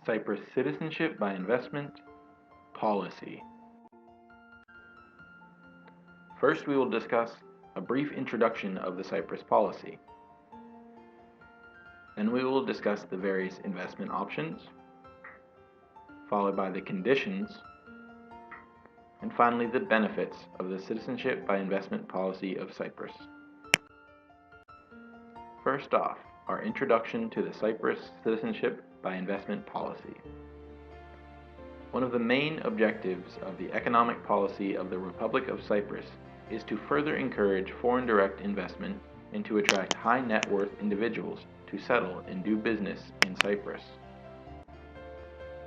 Cyprus Citizenship-By-Investment Policy. First, we will discuss a brief introduction of the Cyprus policy. Then we will discuss the various investment options, followed by the conditions, and finally the benefits of the Citizenship-By-Investment policy of Cyprus. First off, our introduction to the Cyprus Citizenship-By-Investment policy. One of the main objectives of the economic policy of the Republic of Cyprus is to further encourage foreign direct investment and to attract high net worth individuals to settle and do business in Cyprus.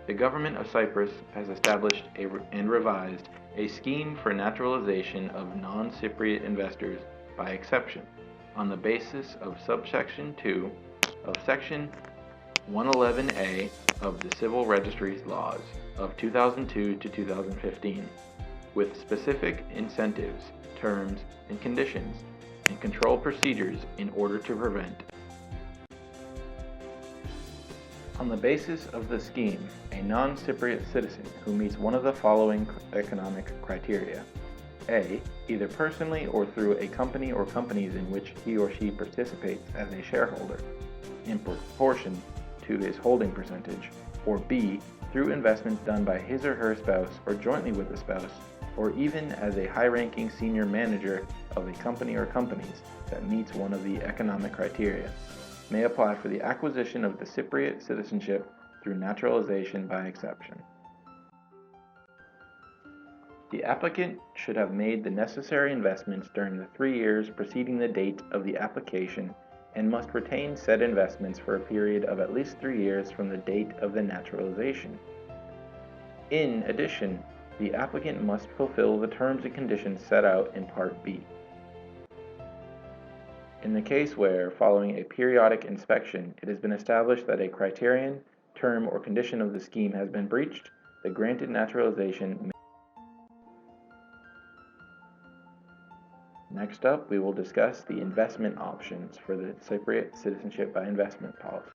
The government of Cyprus has established and revised a scheme for naturalization of non-Cypriot investors by exception on the basis of subsection 2 of section 111A of the Civil Registries Laws of 2002 to 2015, with specific incentives, terms, and conditions, and control procedures in order to prevent. On the basis of the scheme, a non-Cypriot citizen who meets one of the following economic criteria: A. Either personally or through a company or companies in which he or she participates as a shareholder, in proportion to his holding percentage, or B. Through investments done by his or her spouse or jointly with the spouse, or even as a high-ranking senior manager of a company or companies that meets one of the economic criteria, may apply for the acquisition of the Cypriot citizenship through naturalization by exception. The applicant should have made the necessary investments during the 3 years preceding the date of the application and must retain said investments for a period of at least 3 years from the date of the naturalization. In addition, the applicant must fulfill the terms and conditions set out in Part B. In the case where, following a periodic inspection, it has been established that a criterion, term, or condition of the scheme has been breached, the granted naturalization may. Next up, we will discuss the investment options for the Cypriot Citizenship-By-Investment policy.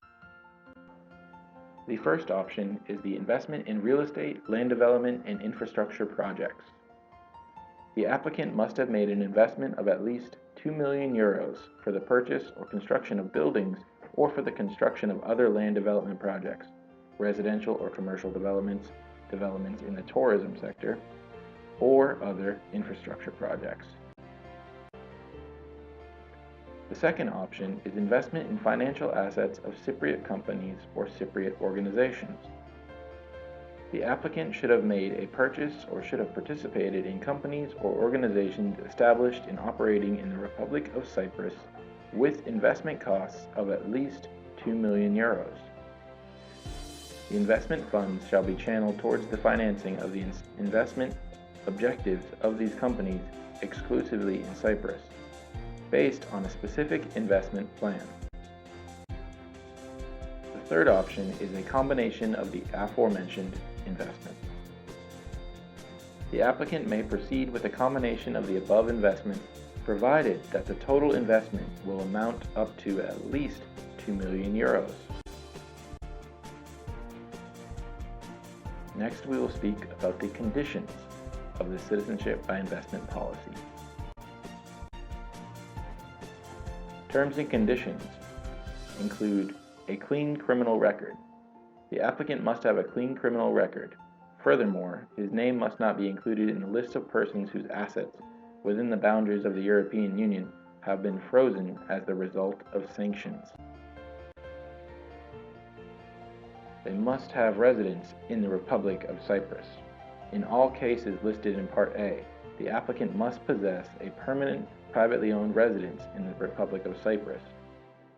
The first option is the investment in real estate, land development, and infrastructure projects. The applicant must have made an investment of at least 2 million euros for the purchase or construction of buildings or for the construction of other land development projects, residential or commercial developments, developments in the tourism sector, or other infrastructure projects. The second option is investment in financial assets of Cypriot companies or Cypriot organizations. The applicant should have made a purchase or should have participated in companies or organizations established and operating in the Republic of Cyprus with investment costs of at least 2 million euros. The investment funds shall be channeled towards the financing of the investment objectives of these companies exclusively in Cyprus, based on a specific investment plan. The third option is a combination of the aforementioned investments. The applicant may proceed with a combination of the above investments, provided that the total investment will amount up to at least 2 million euros. Next, we will speak about the conditions of the Citizenship-By-Investment policy. Terms and conditions include a clean criminal record. The applicant must have a clean criminal record. Furthermore, his name must not be included in the list of persons whose assets within the boundaries of the European Union have been frozen as the result of sanctions. They must have residence in the Republic of Cyprus. In all cases listed in Part A, the applicant must possess a permanent privately owned residence in the Republic of Cyprus,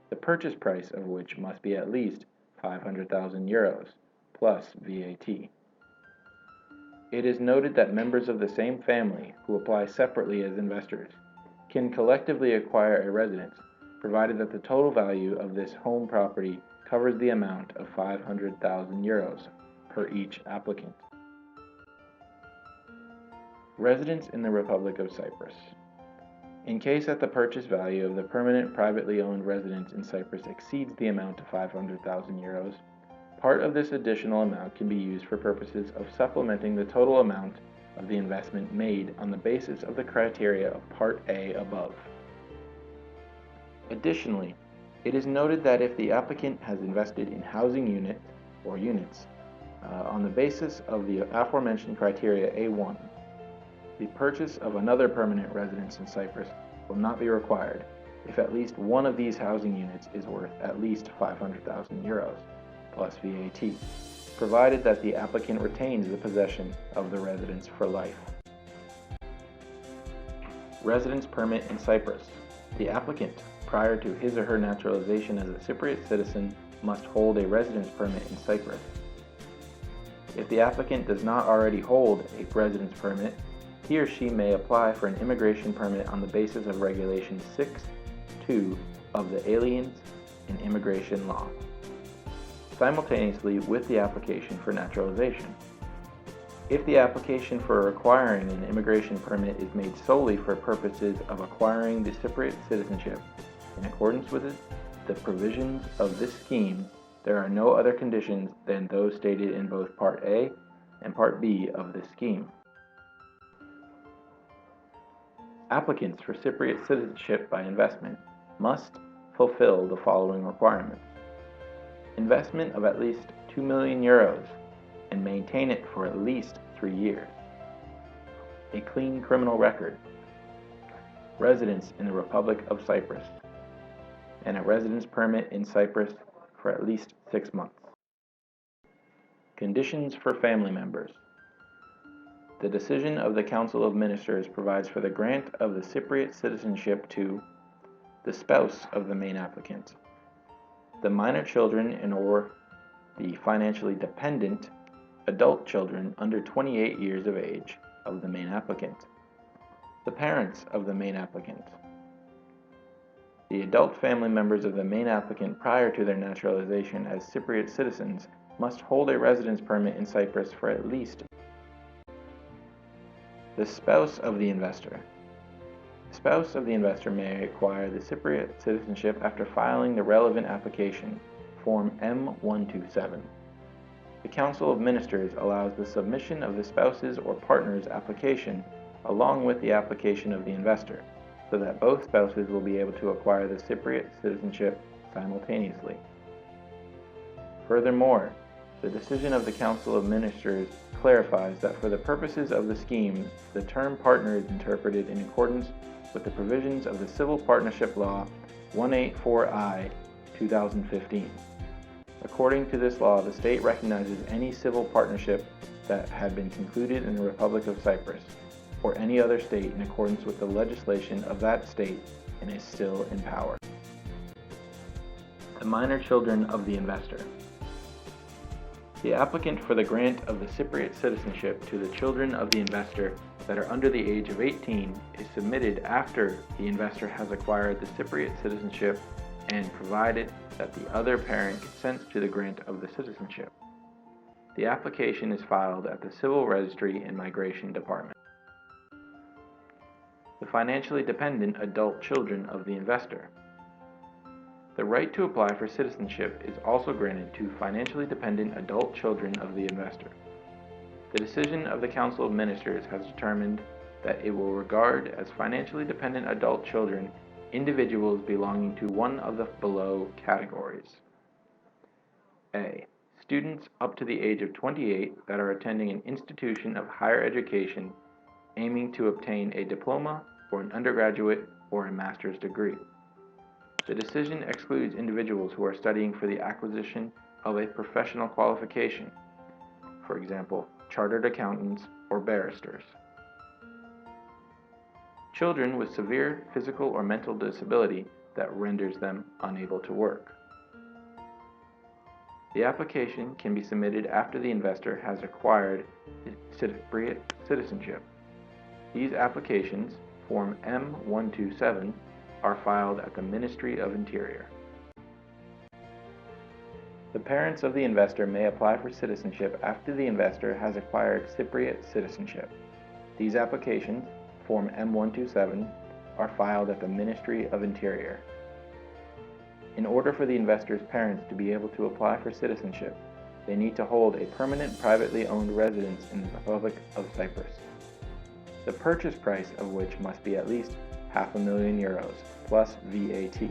the purchase price of which must be at least 500,000 euros, plus VAT. It is noted that members of the same family who apply separately as investors can collectively acquire a residence, provided that the total value of this home property covers the amount of 500,000 euros per each applicant. Residence in the Republic of Cyprus. In case that the purchase value of the permanent privately owned residence in Cyprus exceeds the amount of 500,000 euros, part of this additional amount can be used for purposes of supplementing the total amount of the investment made on the basis of the criteria of Part A above. Additionally, it is noted that if the applicant has invested in housing unit or units on the basis of the aforementioned criteria A1, the purchase of another permanent residence in Cyprus will not be required if at least one of these housing units is worth at least 500,000 euros plus VAT, provided that the applicant retains the possession of the residence for life. Residence permit in Cyprus. The applicant, prior to his or her naturalization as a Cypriot citizen, must hold a residence permit in Cyprus. If the applicant does not already hold a residence permit, he or she may apply for an immigration permit on the basis of Regulation 6.2 of the Aliens and Immigration Law, simultaneously with the application for naturalization. If the application for acquiring an immigration permit is made solely for purposes of acquiring the Cypriot citizenship, in accordance with the provisions of this scheme, there are no other conditions than those stated in both Part A and Part B of this scheme. Applicants for Cypriot citizenship by investment must fulfill the following requirements: investment of at least 2 million euros and maintain it for at least 3 years, a clean criminal record, residence in the Republic of Cyprus, and a residence permit in Cyprus for at least 6 months. Conditions for family members. The decision of the Council of Ministers provides for the grant of the Cypriot citizenship to the spouse of the main applicant, the minor children and or the financially dependent adult children under 28 years of age of the main applicant, the parents of the main applicant, the adult family members of the main applicant prior to their naturalization as Cypriot citizens must hold a residence permit in Cyprus for at least the spouse of the investor. The spouse of the investor may acquire the Cypriot citizenship after filing the relevant application, Form M127. The Council of Ministers allows the submission of the spouse's or partner's application along with the application of the investor, so that both spouses will be able to acquire the Cypriot citizenship simultaneously. Furthermore, the decision of the Council of Ministers clarifies that for the purposes of the scheme, the term partner is interpreted in accordance with the provisions of the Civil Partnership Law 184I 2015. According to this law, the state recognizes any civil partnership that had been concluded in the Republic of Cyprus or any other state in accordance with the legislation of that state and is still in power. The minor children of the investor. The applicant for the grant of the Cypriot citizenship to the children of the investor that are under the age of 18 is submitted after the investor has acquired the Cypriot citizenship and provided that the other parent consents to the grant of the citizenship. The application is filed at the Civil Registry and Migration Department. The financially dependent adult children of the investor. The right to apply for citizenship is also granted to financially dependent adult children of the investor. The decision of the Council of Ministers has determined that it will regard as financially dependent adult children individuals belonging to one of the below categories. A. Students up to the age of 28 that are attending an institution of higher education aiming to obtain a diploma or an undergraduate or a master's degree. The decision excludes individuals who are studying for the acquisition of a professional qualification, for example, chartered accountants or barristers. Children with severe physical or mental disability that renders them unable to work. The application can be submitted after the investor has acquired Cypriot citizenship. These applications, Form M127, are filed at the Ministry of Interior. The parents of the investor may apply for citizenship after the investor has acquired Cypriot citizenship. These applications, Form M127, are filed at the Ministry of Interior. In order for the investor's parents to be able to apply for citizenship, they need to hold a permanent privately owned residence in the Republic of Cyprus, the purchase price of which must be at least €500,000 plus VAT.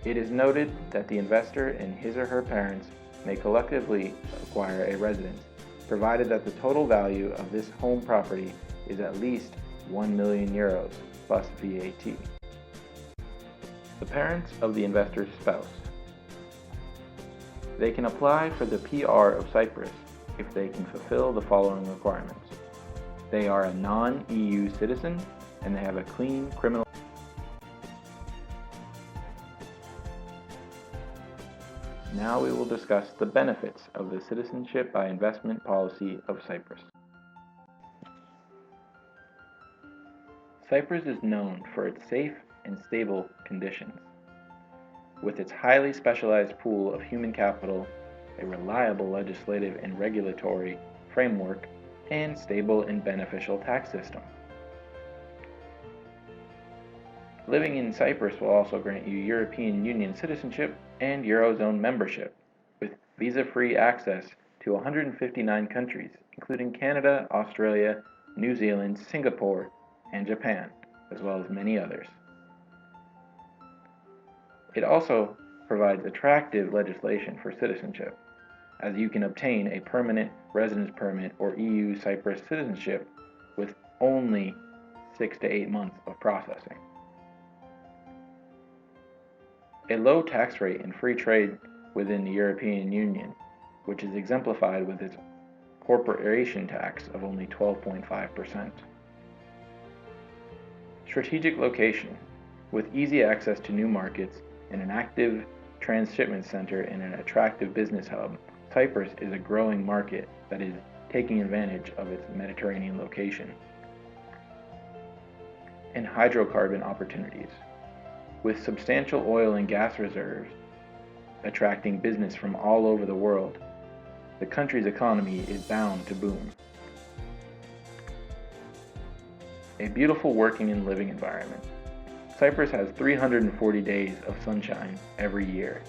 It is noted that the investor and his or her parents may collectively acquire a residence, provided that the total value of this home property is at least €1 million plus VAT. The parents of the investor's spouse. They can apply for the PR of Cyprus if they can fulfill the following requirements. They are a non-EU citizen and they have a clean criminal. Now we will discuss the benefits of the Citizenship-By-Investment policy of Cyprus. Cyprus is known for its safe and stable conditions. With its highly specialized pool of human capital, a reliable legislative and regulatory framework, and stable and beneficial tax system. Living in Cyprus will also grant you European Union citizenship and Eurozone membership, with visa-free access to 159 countries, including Canada, Australia, New Zealand, Singapore, and Japan, as well as many others. It also provides attractive legislation for citizenship, as you can obtain a permanent residence permit or EU Cyprus citizenship with only 6 to 8 months of processing. A low tax rate and free trade within the European Union, which is exemplified with its corporation tax of only 12.5%. Strategic location, with easy access to new markets and an active transshipment center and an attractive business hub, Cyprus is a growing market that is taking advantage of its Mediterranean location. And hydrocarbon opportunities, with substantial oil and gas reserves attracting business from all over the world, the country's economy is bound to boom. A beautiful working and living environment. Cyprus has 340 days of sunshine every year.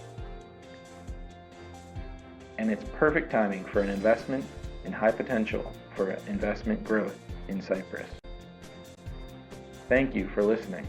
And it's perfect timing for an investment and high potential for investment growth in Cyprus. Thank you for listening.